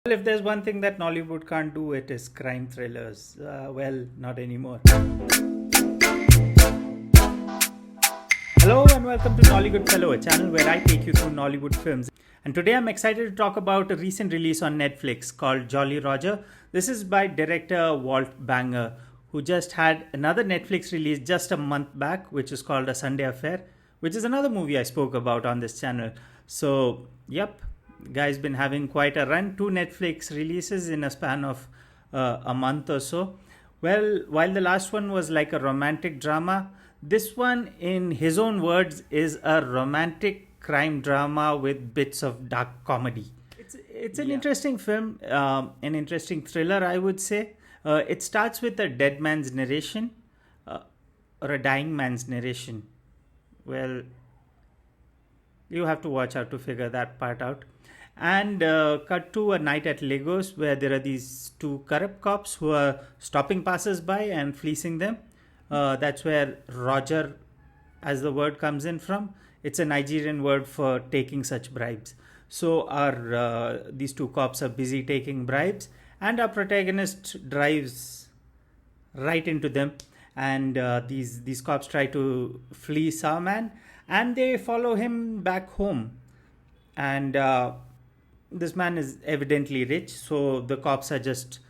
Well, if there's one thing that Nollywood can't do, it is crime thrillers. Well, not anymore. Hello and welcome to Nollywood Fellow, a channel where I take you through Nollywood films. And today I'm excited to talk about a recent release on Netflix called Jolly Roger. This is by director WaltBanger, who just had another Netflix release just a month back, which is called A Sunday Affair, which is another movie I spoke about on this channel. So, yep, guy's been having quite a run. 2 Netflix releases in a span of a month or so. Well, while the last one was like a romantic drama, this one, in his own words, is a romantic crime drama with bits of dark comedy. It's an interesting film, an interesting thriller, I would say. It starts with a dead man's narration, or a dying man's narration. Well, you have to watch out to figure that part out. And cut to a night at Lagos where there are these 2 corrupt cops who are stopping passers-by and fleecing them. That's where Roger, as the word, comes in from. It's a Nigerian word for taking such bribes. So these 2 cops are busy taking bribes, and our protagonist drives right into them. And these cops try to fleece our man, and they follow him back home. And this man is evidently rich, so the cops are just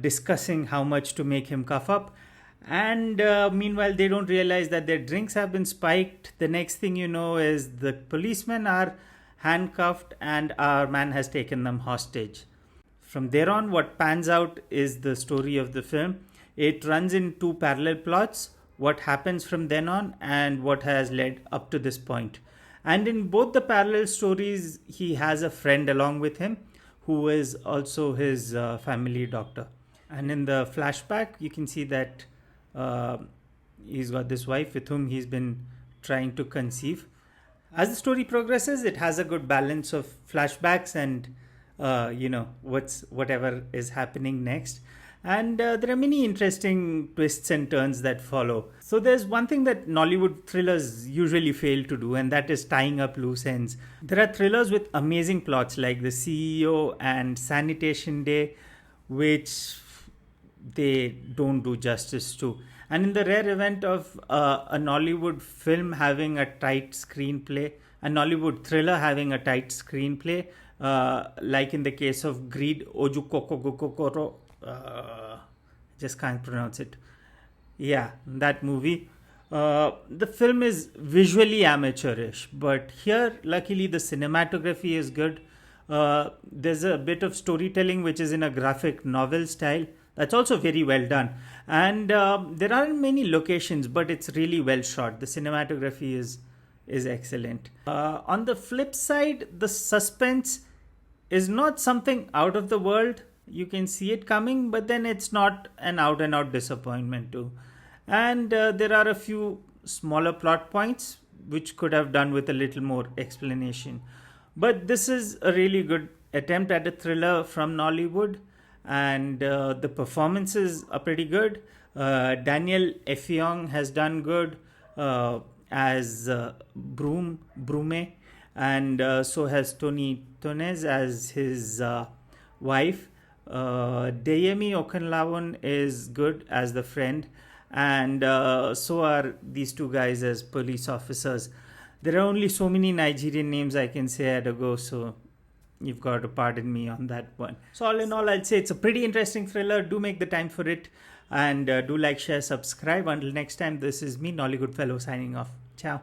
discussing how much to make him cough up. And meanwhile, they don't realize that their drinks have been spiked. The next thing you know is the policemen are handcuffed and our man has taken them hostage. From there on, what pans out is the story of the film. It runs in 2 parallel plots, what happens from then on and what has led up to this point. And in both the parallel stories, he has a friend along with him who is also his family doctor. And in the flashback, you can see that he's got this wife with whom he's been trying to conceive. As the story progresses, it has a good balance of flashbacks and whatever is happening next. And there are many interesting twists and turns that follow. So there's one thing that Nollywood thrillers usually fail to do, and that is tying up loose ends. There are thrillers with amazing plots like The CEO and Sanitation Day, which they don't do justice to. And in the rare event of a Nollywood film having a tight screenplay, a Nollywood thriller having a tight screenplay, like in the case of Greed Ojukokogokoro, just can't pronounce it. Yeah, that movie. The film is visually amateurish, but here, luckily, the cinematography is good. There's a bit of storytelling which is in a graphic novel style. That's also very well done. And there aren't many locations, but it's really well shot. The cinematography is excellent. On the flip side, the suspense is not something out of the world. You can see it coming, but then it's not an out and out disappointment too. And there are a few smaller plot points which could have done with a little more explanation. But this is a really good attempt at a thriller from Nollywood, and the performances are pretty good. Daniel Effiong has done good as Brume, and so has Toni as his wife. Deyemi Okanlawon is good as the friend, and so are these 2 guys as police officers. There are only so many Nigerian names I can say at a go, so you've got to pardon me on that one. So all in all, I'd say it's a pretty interesting thriller. Do make the time for it, and do like, share, subscribe. Until next time, this is me, Nollywood Fellow, signing off. Ciao.